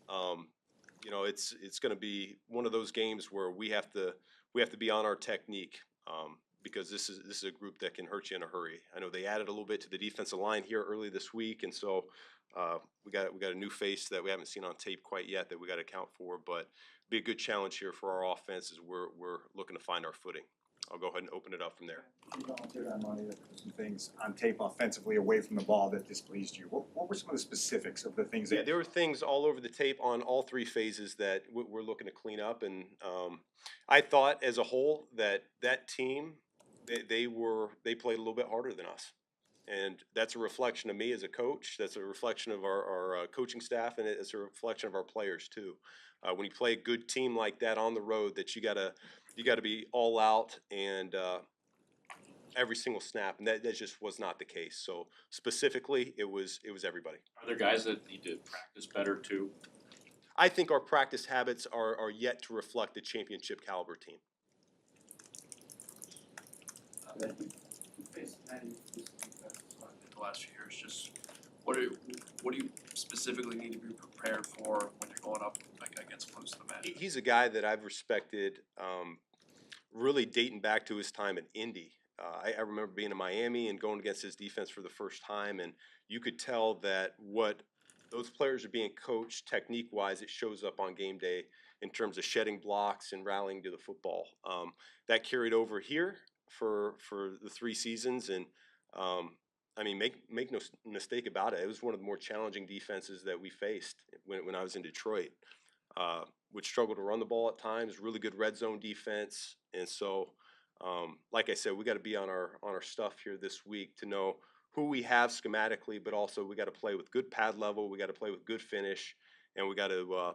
You know, it's going to be one of those games where we have to be on our technique, because this is a group that can hurt you in a hurry. I know they added a little bit to the defensive line here early this week, and so we got a new face that we haven't seen on tape quite yet that we got to account for. But be a good challenge here for our offense as we're looking to find our footing. I'll go ahead and open it up from there. You volunteered on Monday that there were some things on tape offensively away from the ball that displeased you. What were some of the specifics of the things Yeah, that? there were things all over the tape on all three phases that we're looking to clean up, and I thought as a whole that team they played a little bit harder than us, and that's a reflection of me as a coach. That's a reflection of our coaching staff, and it's a reflection of our players too. When you play a good team like that on the road, that you gotta be all out and every single snap, and that just was not the case. So specifically, it was everybody. Are there guys that need to practice better too? I think our practice habits are yet to reflect the championship caliber team. You faced many the last few years. Just what do you specifically need to be prepared for when you're going up against close to the match? He's a guy that I've respected, really dating back to his time in Indy. I remember being in Miami and going against his defense for the first time, and you could tell that what those players are being coached technique-wise, it shows up on game day in terms of shedding blocks and rallying to the football. That carried over here for the 3 seasons, and I mean, make no mistake about it. It was one of the more challenging defenses that we faced when I was in Detroit. Would struggle to run the ball at times. Really good red zone defense, and so like I said, we got to be on our stuff here this week to know who we have schematically, but also we got to play with good pad level. We got to play with good finish, and we got to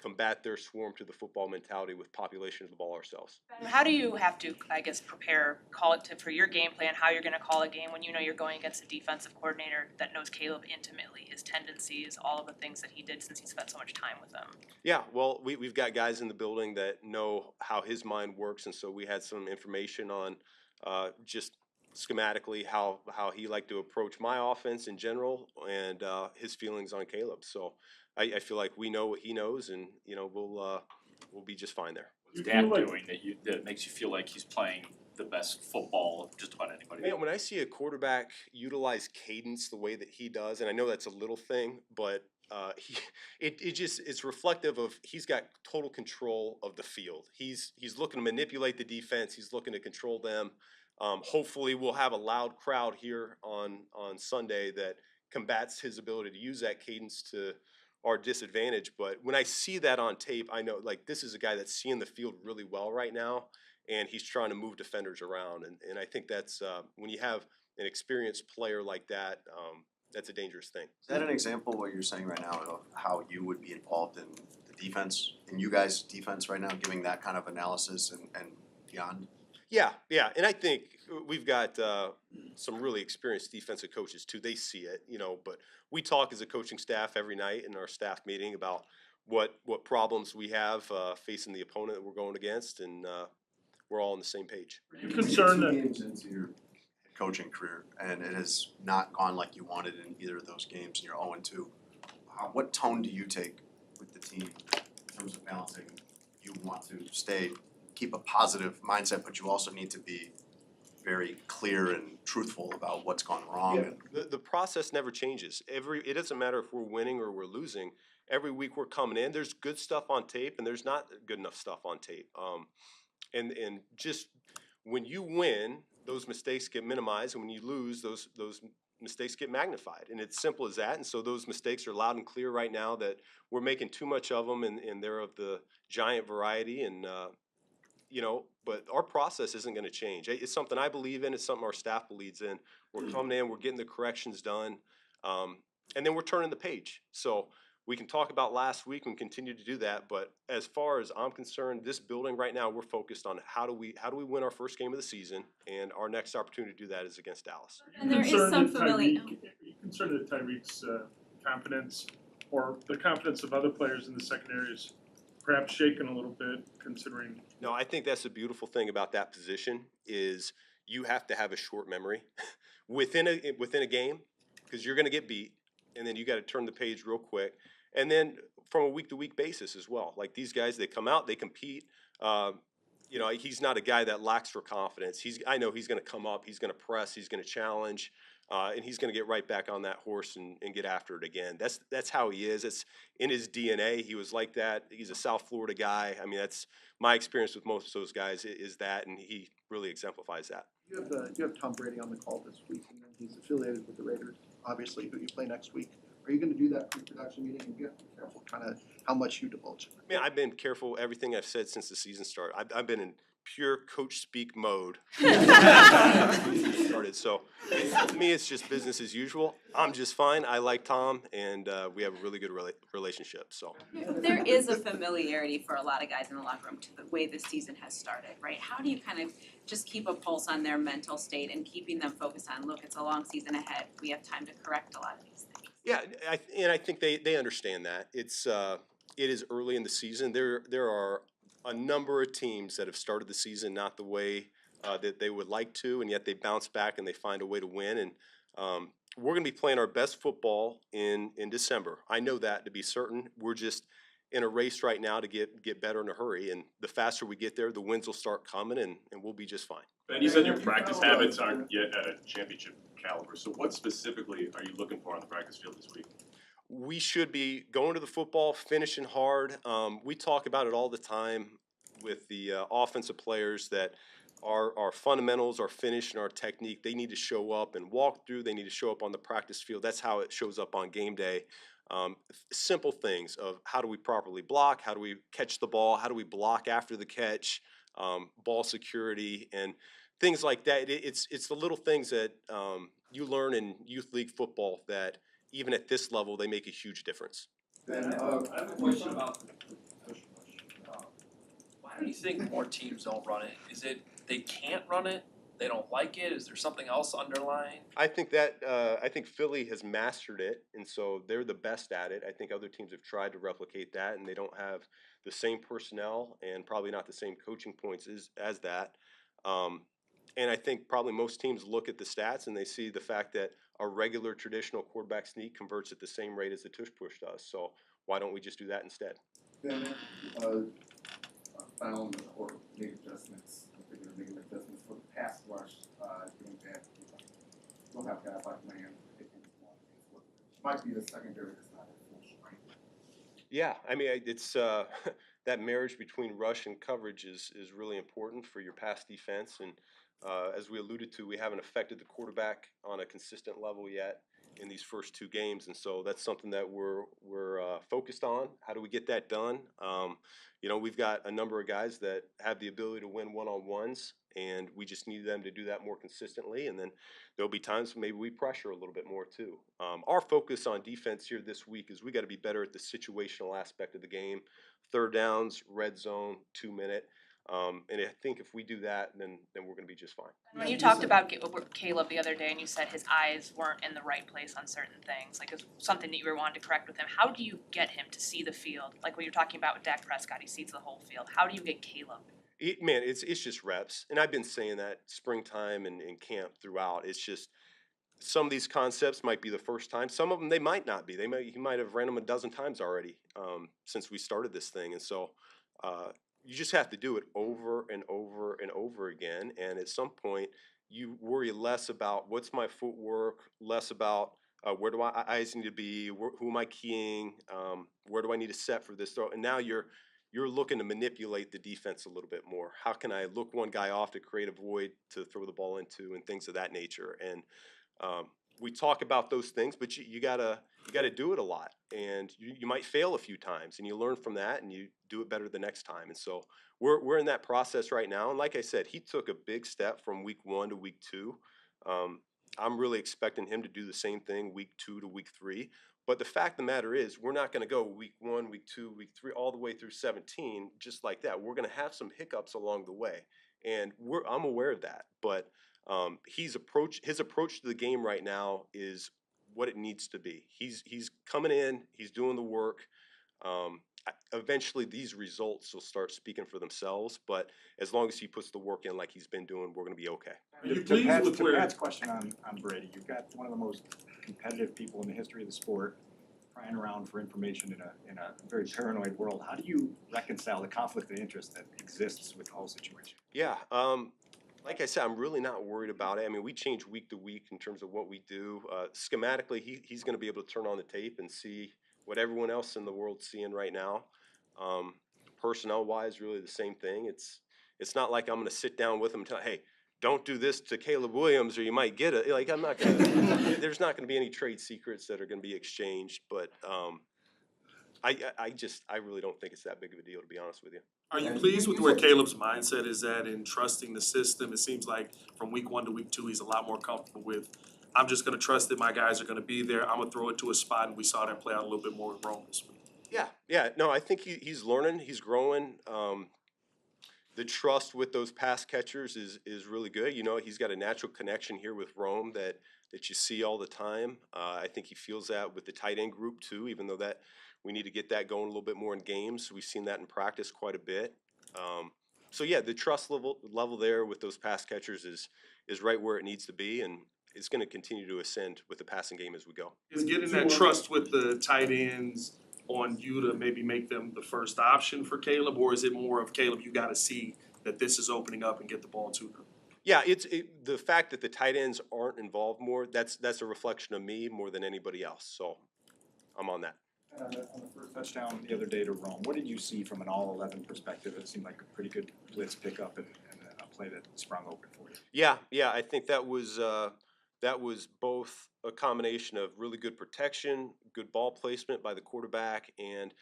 combat their swarm to the football mentality with population of the ball ourselves. How do you have to, I guess, call it for your game plan, how you're going to call a game when you know you're going against a defensive coordinator that knows Caleb intimately, his tendencies, all of the things that he did since he spent so much time with him? Yeah, well, we've got guys in the building that know how his mind works, and so we had some information on just schematically how he liked to approach my offense in general, and his feelings on Caleb. So I feel like we know what he knows, and we'll be just fine there. What's Dan doing that makes you feel like he's playing the best football of just about anybody? Man, when I see a quarterback utilize cadence the way that he does, and I know that's a little thing, but it's reflective of he's got total control of the field. He's looking to manipulate the defense. He's looking to control them. Hopefully, we'll have a loud crowd here on Sunday that combats his ability to use that cadence to our disadvantage. But when I see that on tape, I know like this is a guy that's seeing the field really well right now, and he's trying to move defenders around. And I think that's when you have an experienced player like that, that's a dangerous thing. Is that an example of what you're saying right now of how you would be involved in the defense, in you guys' defense right now, giving that kind of analysis and beyond? Yeah, and I think we've got some really experienced defensive coaches too. They see it, but we talk as a coaching staff every night in our staff meeting about what problems we have facing the opponent that we're going against, and we're all on the same page. Are you concerned that games into your coaching career and it has not gone like you wanted in either of those games and you're 0-2? What tone do you take with the team in terms of balancing? You want to keep a positive mindset, but you also need to be very clear and truthful about what's gone wrong. Yeah. The process never changes. It doesn't matter if we're winning or we're losing. Every week we're coming in. There's good stuff on tape, and there's not good enough stuff on tape. And just when you win, those mistakes get minimized, and when you lose, those mistakes get magnified, and it's simple as that. And so those mistakes are loud and clear right now that we're making too much of them, and they're of the giant variety, and but our process isn't going to change. It's something I believe in. It's something our staff believes in. We're coming in, we're getting the corrections done, and then we're turning the page. So we can talk about last week and continue to do that. But as far as I'm concerned, this building right now, we're focused on how do we win our first game of the season, and our next opportunity to do that is against Dallas. And there is some familiarity. Are you concerned that Tyreek's confidence or the confidence of other players in the secondary is perhaps shaken a little bit, considering? No, I think that's the beautiful thing about that position is you have to have a short memory within a game, because you're going to get beat, and then you got to turn the page real quick. And then from a week-to-week basis as well. Like these guys, they come out, they compete. You know, he's not a guy that lacks for confidence. I know he's going to come up, he's going to press, he's going to challenge, and he's going to get right back on that horse and get after it again. That's how he is. It's in his DNA. He was like that. He's a South Florida guy. I mean, that's my experience with most of those guys is that, and he really exemplifies that. You have Tom Brady on the call this week, and then he's affiliated with the Raiders, obviously, who you play next week. Are you going to do that pre-production meeting and get careful kind of how much you divulge? I mean, I've been careful everything I've said since the season started. I've been in pure coach speak mode started. So to me, it's just business as usual. I'm just fine. I like Tom, and we have a really good relationship. So there is a familiarity for a lot of guys in the locker room to the way this season has started, right? How do you kind of just keep a pulse on their mental state and keeping them focused on, look, it's a long season ahead. We have time to correct a lot of these things. yeah, I think they understand that. It is early in the season. There are a number of teams that have started the season not the way that they would like to, and yet they bounce back and they find a way to win. And we're going to be playing our best football in December. I know that to be certain. We're just in a race right now to get better in a hurry, and the faster we get there, the wins will start coming, and we'll be just fine. Ben, you said your practice habits aren't yet at a championship caliber, so what specifically are you looking for on the practice field this week? We should be going to the football, finishing hard. We talk about it all the time with the offensive players that our fundamentals, our finish, and our technique, they need to show up and walk through. They need to show up on the practice field. That's how it shows up on game day. Simple things of how do we properly block, how do we catch the ball, how do we block after the catch, ball security, and things like that. It's the little things that you learn in youth league football that even at this level, they make a huge difference. Ben, I have a question about the push. Why do you think more teams don't run it? Is it they can't run it? They don't like it? Is there something else underlying? I think Philly has mastered it, and so they're the best at it. I think other teams have tried to replicate that, and they don't have the same personnel and probably not the same coaching points as that. And I think probably most teams look at the stats and they see the fact that a regular traditional quarterback sneak converts at the same rate as the tush push does. So why don't we just do that instead? Then, found or made adjustments, I think they're making adjustments for the pass rush, doing that. We'll have guys like Land, might be the secondary that's not at full strength. Yeah, I mean, it's that marriage between rush and coverage is really important for your pass defense. And as we alluded to, we haven't affected the quarterback on a consistent level yet in these first two games, and so that's something that we're focused on. How do we get that done? You know, we've got a number of guys that have the ability to win one-on-ones, and we just need them to do that more consistently. And then there'll be times maybe we pressure a little bit more too. Our focus on defense here this week is we got to be better at the situational aspect of the game, third downs, red zone, 2-minute. And I think if we do that, then we're going to be just fine. When you talked about Caleb the other day and you said his eyes weren't in the right place on certain things, like it's something that you were wanting to correct with him, how do you get him to see the field? Like what you're talking about with Dak Prescott, he sees the whole field. How do you get Caleb? It's just reps. And I've been saying that springtime and in camp throughout. It's just some of these concepts might be the first time. Some of them, they might not be. He might have ran them a dozen times already since we started this thing. And so you just have to do it over and over and over again. And at some point, you worry less about what's my footwork, less about where do my eyes need to be, who am I keying, where do I need to set for this throw. And now you're looking to manipulate the defense a little bit more. How can I look one guy off to create a void to throw the ball into and things of that nature. And we talk about those things, but you gotta do it a lot, and you might fail a few times, and you learn from that, and you do it better the next time. And so we're in that process right now. And like I said, he took a big step from week 1 to week 2. I'm really expecting him to do the same thing week 2 to week 3. But the fact of the matter is, we're not going to go week 1, week 2, week 3, all the way through 17 just like that. We're going to have some hiccups along the way, and I'm aware of that. But his approach to the game right now is what it needs to be. He's coming in, he's doing the work. Eventually, these results will start speaking for themselves. But as long as he puts the work in like he's been doing, we're going to be okay. Are you pleased with Pat's question on Brady, you've got one of the most competitive people in the history of the sport, prying around for information in a very paranoid world. How do you reconcile the conflict of interest that exists with the whole situation? Yeah, like I said, I'm really not worried about it. I mean, we change week to week in terms of what we do. Schematically, he's going to be able to turn on the tape and see what everyone else in the world's seeing right now. Um, Personnel-wise, really the same thing. It's not like I'm going to sit down with him and tell, hey, don't do this to Caleb Williams or you might get it. Like, I'm not going to, there's not going to be any trade secrets that are going to be exchanged, but I really don't think it's that big of a deal, to be honest with you. Are you pleased with where Caleb's mindset is at in trusting the system? It seems like from week 1 to week 2, he's a lot more comfortable with, I'm just gonna trust that my guys are gonna be there, I'm gonna throw it to a spot, and we saw that play out a little bit more with Rome this week. Yeah, no, I think he's learning, he's growing. The trust with those pass catchers is really good. You know, he's got a natural connection here with Rome that you see all the time. I think he feels that with the tight end group too, even though that we need to get that going a little bit more in games. We've seen that in practice quite a bit. So yeah, the trust level there with those pass catchers is right where it needs to be, and it's going to continue to ascend with the passing game as we go. Is getting that trust with the tight ends on you to maybe make them the first option for Caleb, or is it more of Caleb, you gotta see that this is opening up and get the ball to them? Yeah, the fact that the tight ends aren't involved more, that's a reflection of me more than anybody else, so I'm on that. And on the first touchdown the other day to Rome, what did you see from an all-11 perspective? It seemed like a pretty good blitz pickup and a play that sprung open for you. Yeah, I think that was both a combination of really good protection, good ball placement by the quarterback, and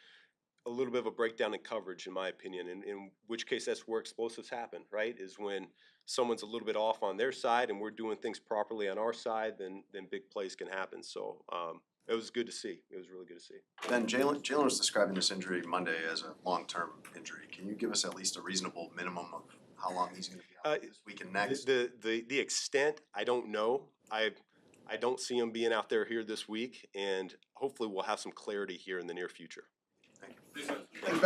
a little bit of a breakdown in coverage, in my opinion. In which case, that's where explosives happen, right? Is when someone's a little bit off on their side and we're doing things properly on our side, then big plays can happen. So it was good to see. It was really good to see. Ben, Jalen was describing this injury Monday as a long-term injury. Can you give us at least a reasonable minimum of how long he's going to be out this week and next? The extent, I don't know. I don't see him being out there here this week, and hopefully we'll have some clarity here in the near future. Thank you. Thanks, Ben.